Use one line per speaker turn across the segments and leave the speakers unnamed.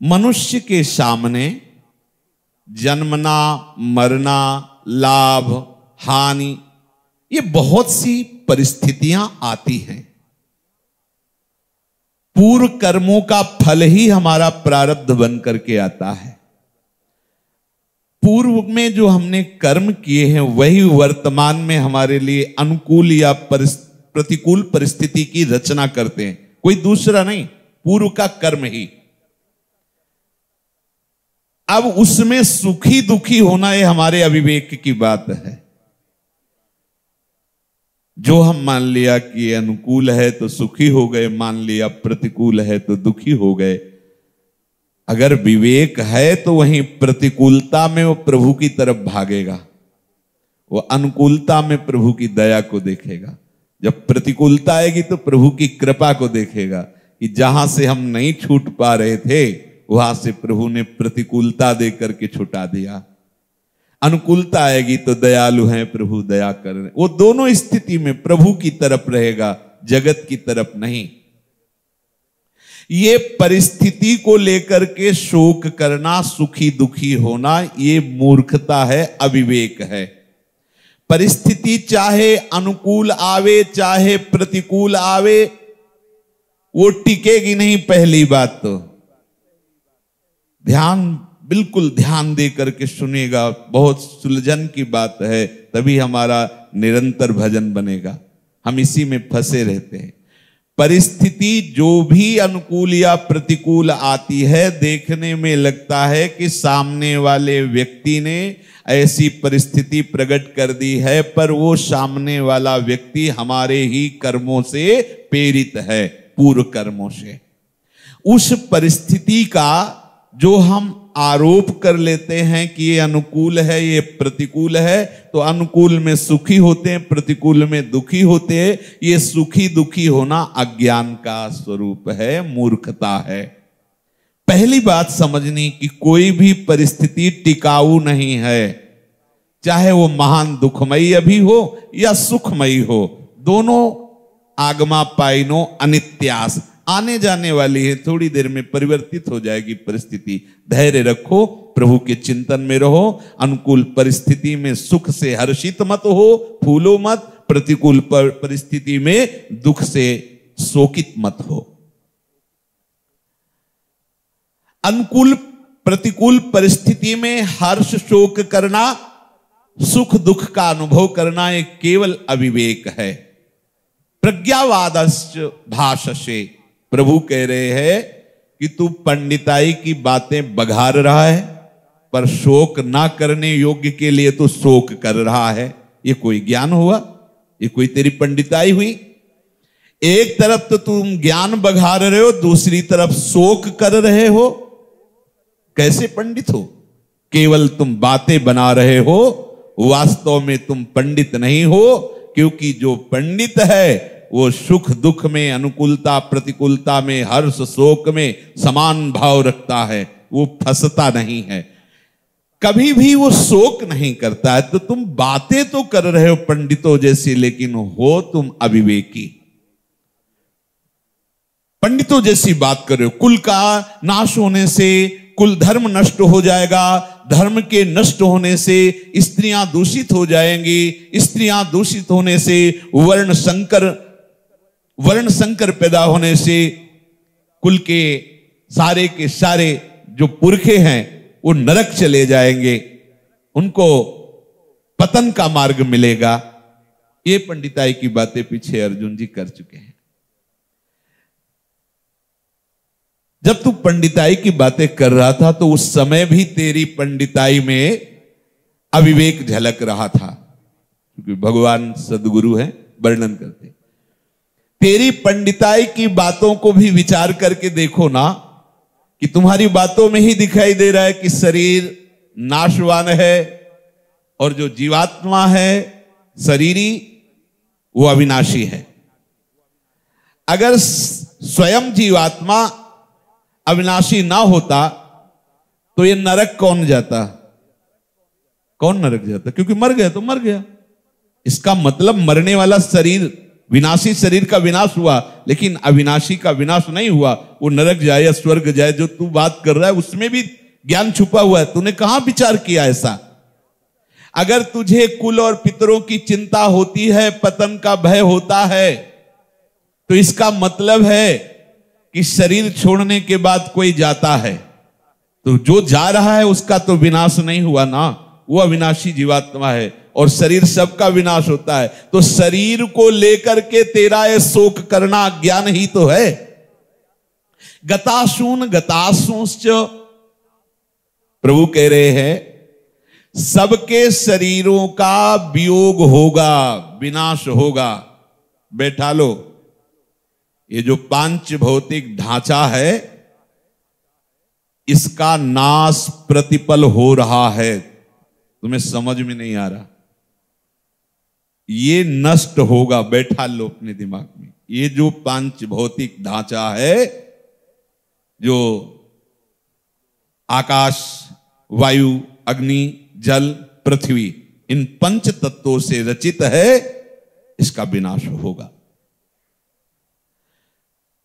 मनुष्य के सामने जन्मना, मरना, लाभ, हानि, ये बहुत सी परिस्थितियां आती हैं। पूर्व कर्मों का फल ही हमारा प्रारब्ध बन करके आता है। पूर्व में जो हमने कर्म किए हैं वही वर्तमान में हमारे लिए अनुकूल या प्रतिकूल परिस्थिति की रचना करते हैं, कोई दूसरा नहीं, पूर्व का कर्म ही। अब उसमें सुखी दुखी होना ये हमारे अविवेक की बात है। जो हम मान लिया कि अनुकूल है तो सुखी हो गए, मान लिया प्रतिकूल है तो दुखी हो गए। अगर विवेक है तो वहीं प्रतिकूलता में वो प्रभु की तरफ भागेगा, वो अनुकूलता में प्रभु की दया को देखेगा। जब प्रतिकूलता आएगी तो प्रभु की कृपा को देखेगा कि जहां से हम नहीं छूट पा रहे थे वहां से प्रभु ने प्रतिकूलता दे करके छुटा दिया। अनुकूलता आएगी तो दयालु हैं प्रभु, दया कर रहे। वो दोनों स्थिति में प्रभु की तरफ रहेगा, जगत की तरफ नहीं। ये परिस्थिति को लेकर के शोक करना, सुखी दुखी होना, ये मूर्खता है, अविवेक है। परिस्थिति चाहे अनुकूल आवे चाहे प्रतिकूल आवे, वो टिकेगी नहीं। पहली बात तो बिल्कुल ध्यान दे करके सुनिएगा, बहुत सुलझन की बात है, तभी हमारा निरंतर भजन बनेगा। हम इसी में फंसे रहते हैं। परिस्थिति जो भी अनुकूल या प्रतिकूल आती है, देखने में लगता है कि सामने वाले व्यक्ति ने ऐसी परिस्थिति प्रकट कर दी है, पर वो सामने वाला व्यक्ति हमारे ही कर्मों से प्रेरित है, पूर्व कर्मों से। उस परिस्थिति का जो हम आरोप कर लेते हैं कि ये अनुकूल है, ये प्रतिकूल है, तो अनुकूल में सुखी होते हैं, प्रतिकूल में दुखी होते हैं। ये सुखी दुखी होना अज्ञान का स्वरूप है, मूर्खता है। पहली बात समझनी कि कोई भी परिस्थिति टिकाऊ नहीं है, चाहे वो महान दुखमयी अभी हो या सुखमयी हो, दोनों आगमा पाइनो अनित्यास, आने जाने वाली है, थोड़ी देर में परिवर्तित हो जाएगी परिस्थिति। धैर्य रखो, प्रभु के चिंतन में रहो। अनुकूल परिस्थिति में सुख से हर्षित मत हो, फूलो मत। प्रतिकूल परिस्थिति में दुख से शोकित मत हो। अनुकूल प्रतिकूल परिस्थिति में हर्ष शोक करना, सुख दुख का अनुभव करना, एक केवल अविवेक है। प्रज्ञावादश्च भाषसे, प्रभु कह रहे हैं कि तू पंडिताई की बातें बघार रहा है, पर शोक ना करने योग्य के लिए तो शोक कर रहा है। ये कोई ज्ञान हुआ? ये कोई तेरी पंडिताई हुई? एक तरफ तो तुम ज्ञान बघार रहे हो, दूसरी तरफ शोक कर रहे हो। कैसे पंडित हो? केवल तुम बातें बना रहे हो, वास्तव में तुम पंडित नहीं हो। क्योंकि जो पंडित है वो सुख दुख में, अनुकूलता प्रतिकूलता में, हर्ष शोक में समान भाव रखता है, वो फंसता नहीं है, कभी भी वो शोक नहीं करता है। तो तुम बातें तो कर रहे हो पंडितों जैसी, लेकिन हो तुम अविवेकी। पंडितों जैसी बात कर रहे हो। कुल का नाश होने से कुल धर्म नष्ट हो जाएगा, धर्म के नष्ट होने से स्त्रियां दूषित हो जाएंगी, स्त्रियां दूषित होने से वर्ण संकर पैदा होने से कुल के सारे जो पुरखे हैं वो नरक चले जाएंगे, उनको पतन का मार्ग मिलेगा। ये पंडिताई की बातें पीछे अर्जुन जी कर चुके हैं। जब तू पंडिताई की बातें कर रहा था तो उस समय भी तेरी पंडिताई में अविवेक झलक रहा था, क्योंकि भगवान सद्गुरु हैं, वर्णन करते। तेरी पंडिताई की बातों को भी विचार करके देखो ना, कि तुम्हारी बातों में ही दिखाई दे रहा है कि शरीर नाशवान है और जो जीवात्मा है शरीरी वो अविनाशी है। अगर स्वयं जीवात्मा अविनाशी ना होता तो ये नरक कौन जाता? कौन नरक जाता? क्योंकि मर गया तो मर गया। इसका मतलब मरने वाला शरीर विनाशी शरीर का विनाश हुआ, लेकिन अविनाशी का विनाश नहीं हुआ। वो नरक जाए या स्वर्ग जाए, जो तू बात कर रहा है उसमें भी ज्ञान छुपा हुआ है। तूने कहां विचार किया ऐसा? अगर तुझे कुल और पितरों की चिंता होती है, पतन का भय होता है, तो इसका मतलब है कि शरीर छोड़ने के बाद कोई जाता है, तो जो जा रहा है उसका तो विनाश नहीं हुआ ना, वो अविनाशी जीवात्मा है। और शरीर सबका विनाश होता है, तो शरीर को लेकर के तेरा ये शोक करना ज्ञान ही तो है। गतासून गतासूंश्च, प्रभु कह रहे हैं सबके शरीरों का वियोग होगा, विनाश होगा। बैठा लो, ये जो पांच भौतिक ढांचा है इसका नाश प्रतिपल हो रहा है। तुम्हें समझ में नहीं आ रहा, ये नष्ट होगा। बैठा लो अपने दिमाग में, ये जो पांच भौतिक ढांचा है, जो आकाश, वायु, अग्नि, जल, पृथ्वी, इन पंच तत्वों से रचित है, इसका विनाश होगा।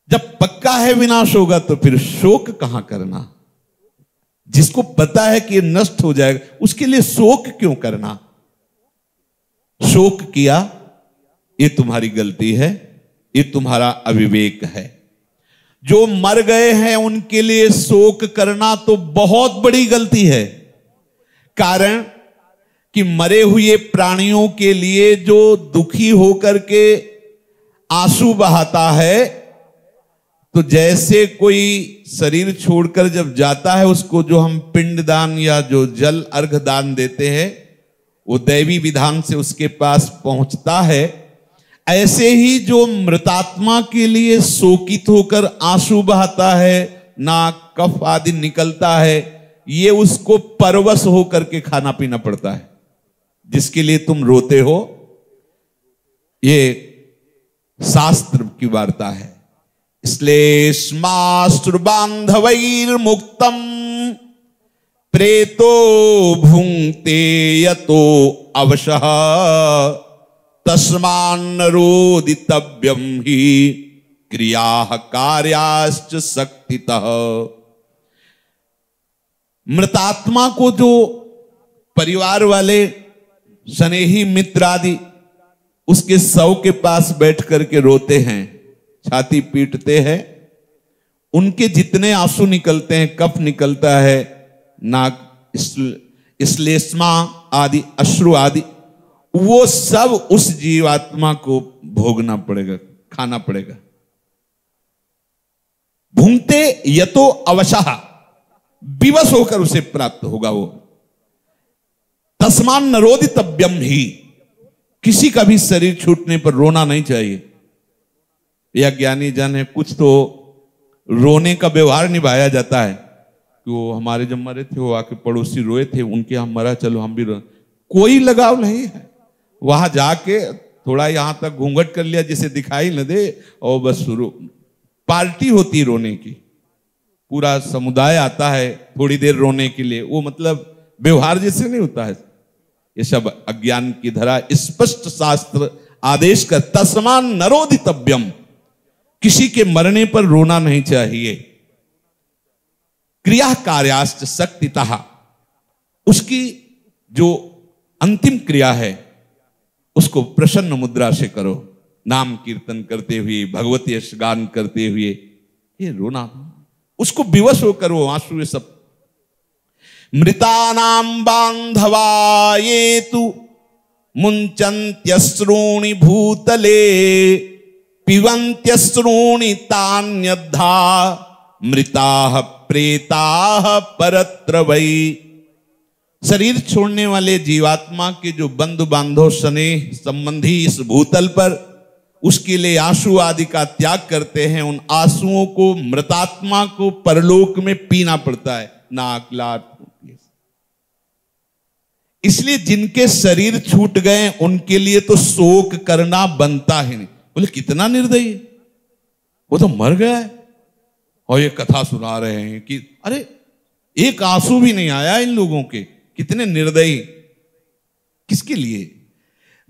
जब पक्का है विनाश होगा तो फिर शोक कहां करना? जिसको पता है कि ये नष्ट हो जाएगा, उसके लिए शोक क्यों करना? शोक किया, ये तुम्हारी गलती है, ये तुम्हारा अविवेक है। जो मर गए हैं उनके लिए शोक करना तो बहुत बड़ी गलती है। कारण कि मरे हुए प्राणियों के लिए जो दुखी होकर के आंसू बहाता है, तो जैसे कोई शरीर छोड़कर जब जाता है, उसको जो हम पिंडदान या जो जल अर्घ दान देते हैं, वो दैवी विधान से उसके पास पहुंचता है, ऐसे ही जो मृतात्मा के लिए शोकित होकर आंसू बहाता है, नाक, कफ आदि निकलता है, ये उसको परवश होकर के खाना पीना पड़ता है। जिसके लिए तुम रोते हो, ये शास्त्र की वार्ता है। श्लेष्माश्रु बांधवैर्मुक्तम प्रेतो भुंक्ते यतो अवशः तस्मान्नरोदितव्यम हि क्रियाः कार्याश्च शक्तितः। मृतात्मा को जो परिवार वाले, स्नेही मित्र आदि उसके शव के पास बैठ करके रोते हैं, छाती पीटते हैं, उनके जितने आंसू निकलते हैं, कफ निकलता है, नाक, श्लेष्मा आदि, अश्रु आदि, वो सब उस जीवात्मा को भोगना पड़ेगा, खाना पड़ेगा। भूंगते यतो अवशः, विवश होकर उसे प्राप्त होगा वो। तस्मान नरोदितव्यम ही, किसी का भी शरीर छूटने पर रोना नहीं चाहिए। यह ज्ञानी जन है, कुछ तो रोने का व्यवहार निभाया जाता है कि वो हमारे जब मरे थे, वो आके पड़ोसी रोए थे, उनके हम मरा, चलो हम भी रो। कोई लगाव नहीं है। वहां जाके थोड़ा यहां तक घूंघट कर लिया जिसे दिखाई न दे, और बस शुरू पार्टी होती रोने की। पूरा समुदाय आता है थोड़ी देर रोने के लिए, वो मतलब व्यवहार जैसे नहीं होता है। ये सब अज्ञान की धरा। स्पष्ट शास्त्र आदेश कर, तस्मान नरोदितव्यम, किसी के मरने पर रोना नहीं चाहिए। क्रिया कार्याश्च शक्तितः, उसकी जो अंतिम क्रिया है उसको प्रसन्न मुद्रा से करो, नाम कीर्तन करते हुए, भगवती यश गान करते हुए। ये रोना, उसको विवश होकर वो आंसू, ये सब। मृतानां बांधवा ये तु मुंचन्त्यश्रूणि भूतले पिबन्त्यश्रूणि तान्यद्धा मृताः प्रेताः परत्र वै। शरीर छोड़ने वाले जीवात्मा के जो बंधु बांधव, स्नेह संबंधी इस भूतल पर उसके लिए आंसू आदि का त्याग करते हैं, उन आंसुओं को, मृतात्मा को परलोक में पीना पड़ता है, नाक, लाट। इसलिए जिनके शरीर छूट गए उनके लिए तो शोक करना बनता ही नहीं। बोले कितना निर्दयी, वो तो मर गया है और ये कथा सुना रहे हैं कि अरे एक आंसू भी नहीं आया इन लोगों के, कितने निर्दयी। किसके लिए?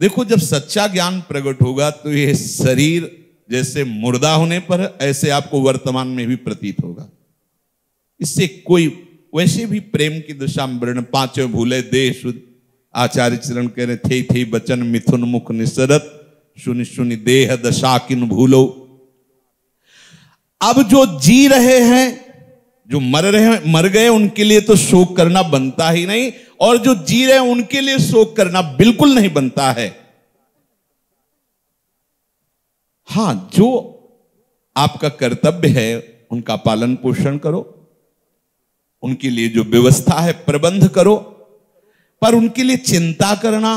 देखो, जब सच्चा ज्ञान प्रकट होगा तो ये शरीर जैसे मुर्दा होने पर ऐसे आपको वर्तमान में भी प्रतीत होगा। इससे कोई वैसे भी प्रेम की दिशा में वर्ण पांचों भूले देह शुद्ध, आचार्य चरण कह रहे थे बचन मिथुन मुख निसरत, सुनि सुनि देह दशा किन भूलो। अब जो जी रहे हैं, जो मर गए उनके लिए तो शोक करना बनता ही नहीं, और जो जी रहे हैं उनके लिए शोक करना बिल्कुल नहीं बनता है। हां, जो आपका कर्तव्य है उनका पालन पोषण करो, उनके लिए जो व्यवस्था है प्रबंध करो, पर उनके लिए चिंता करना,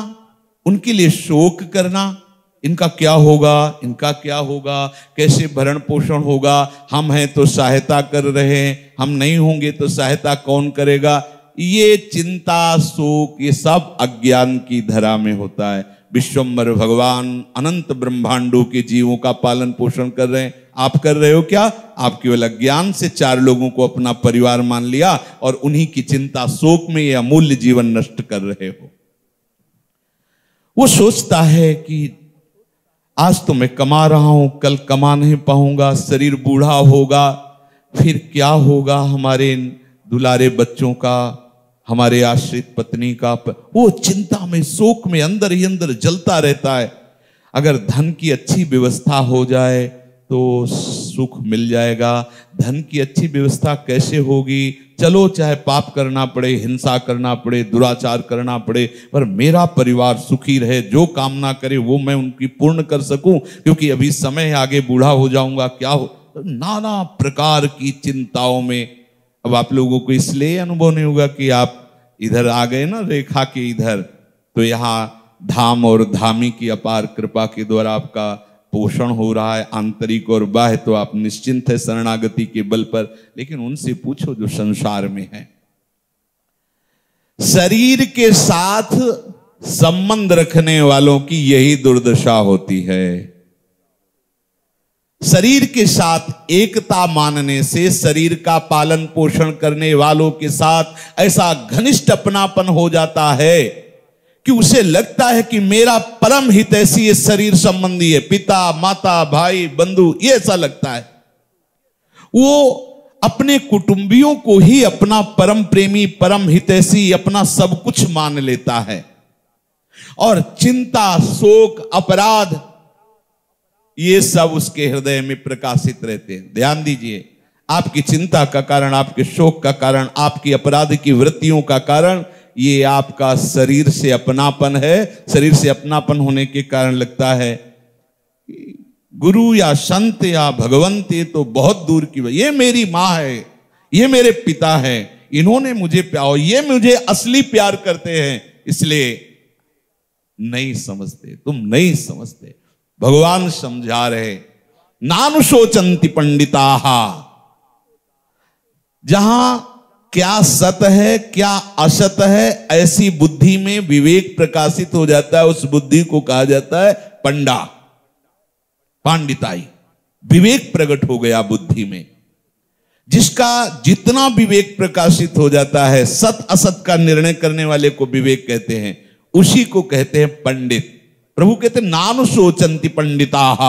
उनके लिए शोक करना, इनका क्या होगा, इनका क्या होगा, कैसे भरण पोषण होगा, हम हैं तो सहायता कर रहे हैं, हम नहीं होंगे तो सहायता कौन करेगा, ये चिंता शोक ये सब अज्ञान की धरा में होता है। विश्वम्भर भगवान अनंत ब्रह्मांडों के जीवों का पालन पोषण कर रहे हैं, आप कर रहे हो क्या? आप केवल अज्ञान से 4 लोगों को अपना परिवार मान लिया और उन्हीं की चिंता शोक में ये अमूल्य जीवन नष्ट कर रहे हो। वो सोचता है कि आज तो मैं कमा रहा हूं, कल कमा नहीं पाऊंगा, शरीर बूढ़ा होगा, फिर क्या होगा हमारे दुलारे बच्चों का, हमारे आश्रित पत्नी का। वो चिंता में शोक में अंदर ही अंदर जलता रहता है। अगर धन की अच्छी व्यवस्था हो जाए तो सुख मिल जाएगा। धन की अच्छी व्यवस्था कैसे होगी? चलो चाहे पाप करना पड़े, हिंसा करना पड़े, दुराचार करना पड़े, पर मेरा परिवार सुखी रहे, जो कामना करे वो मैं उनकी पूर्ण कर सकूं, क्योंकि अभी समय है, आगे बूढ़ा हो जाऊंगा, क्या हो। तो नाना प्रकार की चिंताओं में। अब आप लोगों को इसलिए अनुभव नहीं होगा कि आप इधर आ गए ना रेखा के इधर, तो यहाँ धाम और धामी की अपार कृपा के द्वारा आपका पोषण हो रहा है, आंतरिक और बाह्य, तो आप निश्चिंत है शरणागति के बल पर। लेकिन उनसे पूछो जो संसार में है, शरीर के साथ संबंध रखने वालों की यही दुर्दशा होती है। शरीर के साथ एकता मानने से, शरीर का पालन पोषण करने वालों के साथ ऐसा घनिष्ठ अपनापन हो जाता है कि उसे लगता है कि मेरा परम हितैषी ये शरीर संबंधी है, पिता माता भाई बंधु, ये ऐसा लगता है। वो अपने कुटुंबियों को ही अपना परम प्रेमी, परम हितैषी, अपना सब कुछ मान लेता है, और चिंता शोक अपराध ये सब उसके हृदय में प्रकाशित रहते हैं। ध्यान दीजिए, आपकी चिंता का कारण, आपके शोक का कारण, आपकी अपराध की वृत्तियों का कारण ये आपका शरीर से अपनापन है। शरीर से अपनापन होने के कारण लगता है गुरु या संत या भगवंत ये तो बहुत दूर की बात, ये मेरी माँ है, ये मेरे पिता है, इन्होंने मुझे प्यार, ये मुझे असली प्यार करते हैं, इसलिए नहीं समझते, तुम नहीं समझते। भगवान समझा रहे, नानुशोचन्ति पंडिताः। जहां क्या सत है क्या असत है, ऐसी बुद्धि में विवेक प्रकाशित हो जाता है, उस बुद्धि को कहा जाता है पंडा, पांडिताई। विवेक प्रकट हो गया बुद्धि में। जिसका जितना विवेक प्रकाशित हो जाता है, सत असत का निर्णय करने वाले को विवेक कहते हैं, उसी को कहते हैं पंडित। प्रभु कहते नानुशोचन्ति पंडिताः,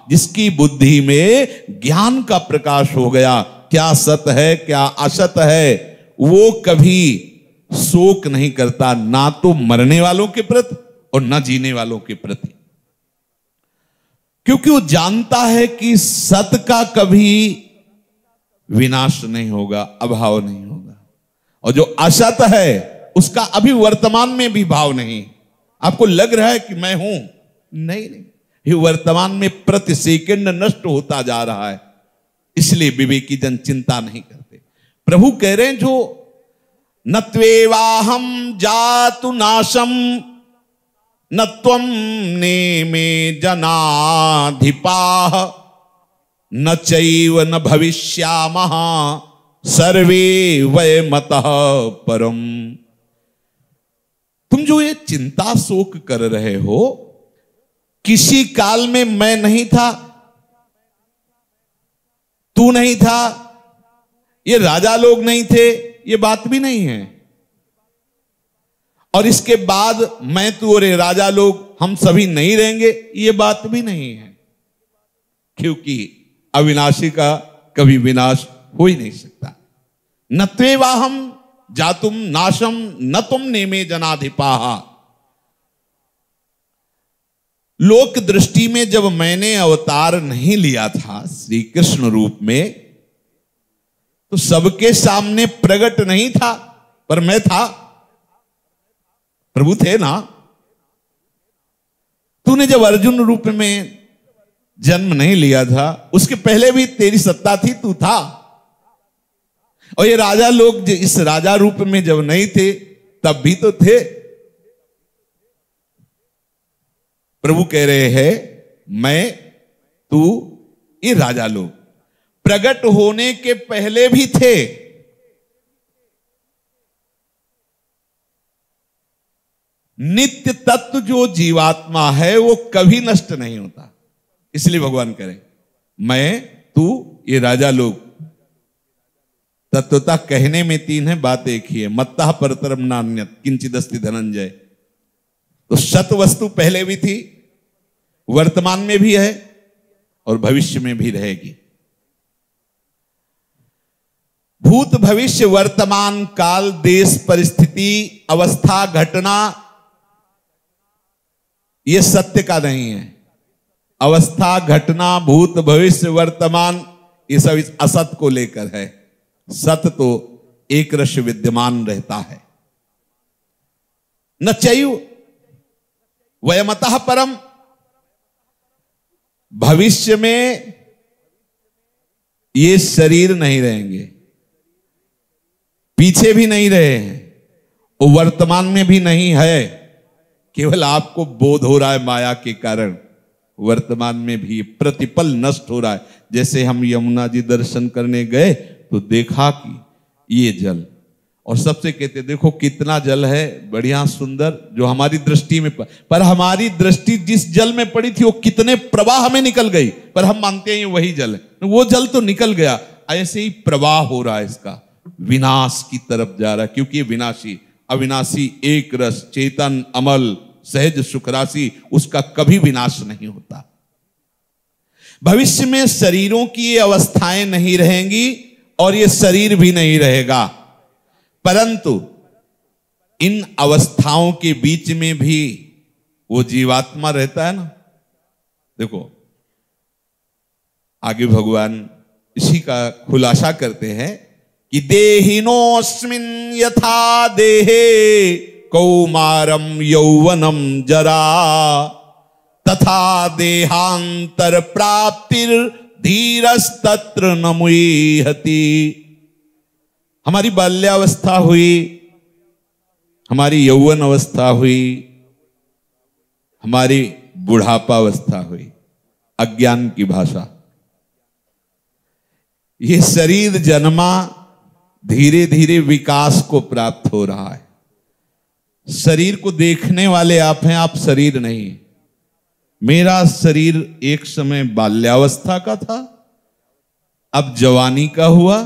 जिसकी बुद्धि में ज्ञान का प्रकाश हो गया, क्या सत है क्या असत है, वो कभी शोक नहीं करता, ना तो मरने वालों के प्रति और ना जीने वालों के प्रति, क्योंकि वो जानता है कि सत का कभी विनाश नहीं होगा, अभाव नहीं होगा, और जो असत है उसका अभी वर्तमान में भी भाव नहीं। आपको लग रहा है कि मैं हूं, नहीं, ये वर्तमान में प्रति सेकंड नष्ट होता जा रहा है। इसलिए विवेकी जन चिंता नहीं करते। प्रभु कह रहे हैं जो न त्वेवाहम जातु नाशम न त्वम नेमे जनाधिपाः न चैव न भविष्यामः सर्वे वयमतः परम। तुम जो ये चिंता शोक कर रहे हो, किसी काल में मैं नहीं था, तू नहीं था, ये राजा लोग नहीं थे, ये बात भी नहीं है। और इसके बाद मैं तू और ये राजा लोग हम सभी नहीं रहेंगे, ये बात भी नहीं है, क्योंकि अविनाशी का कभी विनाश हो ही नहीं सकता। न त्वेवाहम जातुम नाशम न तुम नेमे जनाधिपाहा। लोक दृष्टि में जब मैंने अवतार नहीं लिया था श्री कृष्ण रूप में, तो सबके सामने प्रकट नहीं था, पर मैं था, प्रभु थे ना। तूने जब अर्जुन रूप में जन्म नहीं लिया था, उसके पहले भी तेरी सत्ता थी, तू था। और ये राजा लोग इस राजा रूप में जब नहीं थे, तब भी तो थे। प्रभु कह रहे हैं मैं तू ये राजा लोग प्रकट होने के पहले भी थे। नित्य तत्व जो जीवात्मा है वो कभी नष्ट नहीं होता, इसलिए भगवान कह रहे मैं तू ये राजा लोग। तत्वता कहने में तीन है, बात एक ही है, मत्तः परतरम नान्यत् किंचिदस्ति धनंजय। तो सत वस्तु पहले भी थी, वर्तमान में भी है और भविष्य में भी रहेगी। भूत भविष्य वर्तमान काल देश परिस्थिति अवस्था घटना ये सत्य का नहीं है। अवस्था घटना भूत भविष्य वर्तमान ये सब इस असत को लेकर है। सत्य तो एक रस विद्यमान रहता है। न चयु वयमतः परम। भविष्य में ये शरीर नहीं रहेंगे, पीछे भी नहीं रहे हैं, वो वर्तमान में भी नहीं है, केवल आपको बोध हो रहा है माया के कारण। वर्तमान में भी प्रतिपल नष्ट हो रहा है। जैसे हम यमुना जी दर्शन करने गए तो देखा कि ये जल, और सबसे कहते देखो कितना जल है, बढ़िया सुंदर, जो हमारी दृष्टि में पर हमारी दृष्टि जिस जल में पड़ी थी वो कितने प्रवाह में निकल गई, पर हम मानते हैं ये वही जल है। वो जल तो निकल गया, ऐसे ही प्रवाह हो रहा है इसका, विनाश की तरफ जा रहा है, क्योंकि ये विनाशी अविनाशी एक रस चेतन अमल सहज सुख राशि, उसका कभी विनाश नहीं होता। भविष्य में शरीरों की ये अवस्थाएं नहीं रहेंगी और ये शरीर भी नहीं रहेगा, परंतु इन अवस्थाओं के बीच में भी वो जीवात्मा रहता है ना। देखो आगे भगवान इसी का खुलासा करते हैं कि देहिनोस्मिन यथा देहे कौमारम यौवनम जरा तथा देहांतर प्राप्तिर धीरस्तत्र न मुह्यति। हमारी बाल्यावस्था हुई, हमारी यौवन अवस्था हुई, हमारी बुढ़ापावस्था हुई, अज्ञान की भाषा। ये शरीर जन्मा, धीरे धीरे विकास को प्राप्त हो रहा है। शरीर को देखने वाले आप हैं, आप शरीर नहीं। मेरा शरीर एक समय बाल्यावस्था का था, अब जवानी का हुआ,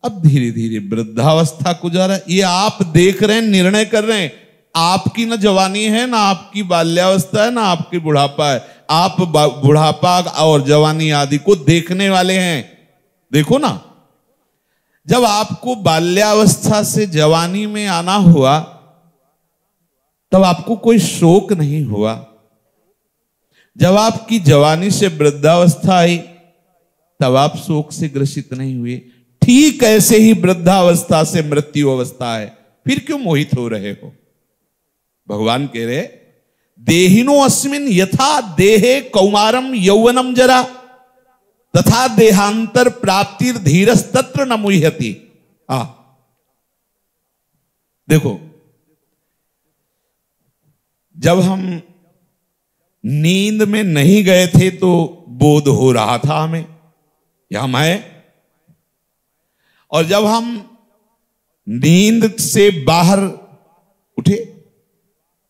अब धीरे धीरे वृद्धावस्था को जा रहा है। ये आप देख रहे हैं, निर्णय कर रहे हैं। आपकी ना जवानी है, ना आपकी बाल्यावस्था है, ना आपकी बुढ़ापा है। आप बुढ़ापा और जवानी आदि को देखने वाले हैं। देखो ना, जब आपको बाल्यावस्था से जवानी में आना हुआ तब आपको कोई शोक नहीं हुआ। जब आपकी जवानी से वृद्धावस्था आई तब आप शोक से ग्रसित नहीं हुए। ठीक ऐसे ही वृद्धावस्था से मृत्यु अवस्था है, फिर क्यों मोहित हो रहे हो? भगवान कह रहे देहिनो अस्मिन यथा देहे कौमारम यौवनम जरा तथा देहांतर प्राप्तिर धीरस्तत्र न मुह्यति। देखो, जब हम नींद में नहीं गए थे तो बोध हो रहा था हमें या मैं, और जब हम नींद से बाहर उठे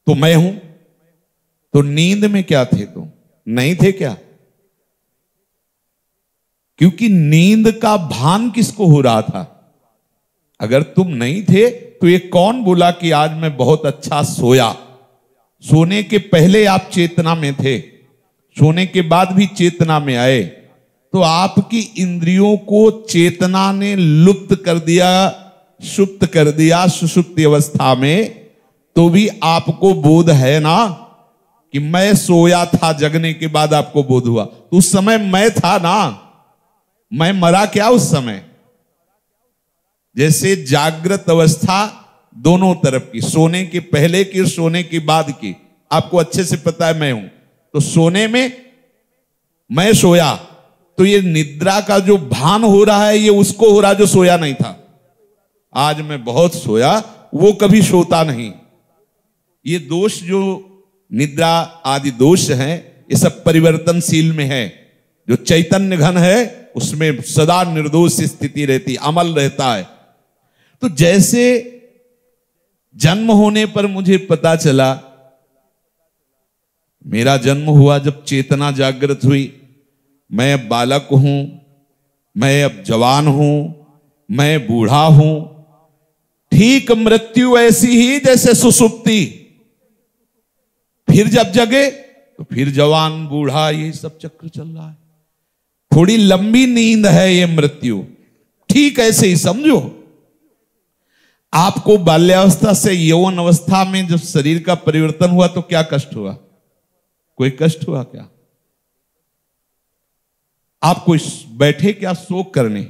तो मैं हूं। तो नींद में क्या थे तुम? नहीं थे क्या? क्योंकि नींद का भान किसको हो रहा था? अगर तुम नहीं थे तो ये कौन बोला कि आज मैं बहुत अच्छा सोया? सोने के पहले आप चेतना में थे, सोने के बाद भी चेतना में आए, तो आपकी इंद्रियों को चेतना ने लुप्त कर दिया, सुप्त कर दिया सुषुप्ति अवस्था में, तो भी आपको बोध है ना कि मैं सोया था, जगने के बाद आपको बोध हुआ। तो उस समय मैं था ना, मैं मरा क्या उस समय? जैसे जागृत अवस्था दोनों तरफ की, सोने के पहले की और सोने के बाद की, आपको अच्छे से पता है मैं हूं। तो सोने में मैं सोया, तो ये निद्रा का जो भान हो रहा है ये उसको हो रहा जो सोया नहीं था। आज मैं बहुत सोया, वो कभी सोता नहीं। ये दोष जो निद्रा आदि दोष हैं, ये सब परिवर्तनशील में है। जो चैतन्य घन है उसमें सदा निर्दोष स्थिति रहती, अमल रहता है। तो जैसे जन्म होने पर मुझे पता चला, मेरा जन्म हुआ जब चेतना जागृत हुई, मैं अब बालक हूं, मैं अब जवान हूं, मैं बूढ़ा हूं। ठीक मृत्यु ऐसी ही जैसे सुसुप्ति, फिर जब जगे तो फिर जवान बूढ़ा, ये सब चक्र चल रहा है। थोड़ी लंबी नींद है ये मृत्यु, ठीक ऐसे ही समझो। आपको बाल्यावस्था से यौवन अवस्था में जब शरीर का परिवर्तन हुआ तो क्या कष्ट हुआ? कोई कष्ट हुआ क्या? आप कोई बैठे क्या शोक करने?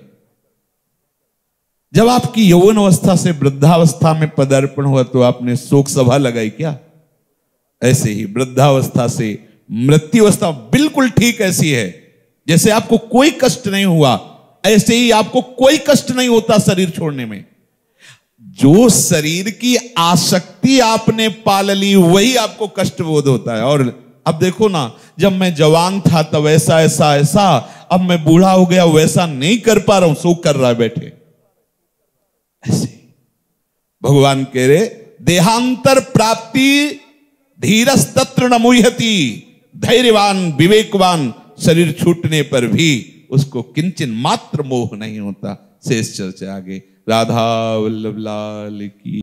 जब आपकी यौवन अवस्था से वृद्धावस्था में पदार्पण हुआ तो आपने शोक सभा लगाई क्या? ऐसे ही वृद्धावस्था से मृत्यु अवस्था बिल्कुल ठीक ऐसी है। जैसे आपको कोई कष्ट नहीं हुआ, ऐसे ही आपको कोई कष्ट नहीं होता शरीर छोड़ने में। जो शरीर की आसक्ति आपने पाल ली वही आपको कष्ट बोध होता है। और अब देखो ना, जब मैं जवान था तब ऐसा ऐसा ऐसा, अब मैं बूढ़ा हो गया वैसा नहीं कर पा रहा हूं, शोक कर रहा है बैठे। ऐसे भगवान कह रहे देहांतर प्राप्ति धीरस तत्र न मुह्यति। धैर्यवान विवेकवान शरीर छूटने पर भी उसको किंचन मात्र मोह नहीं होता। शेष चर्चा आगे। राधा वल्लभ लाल की।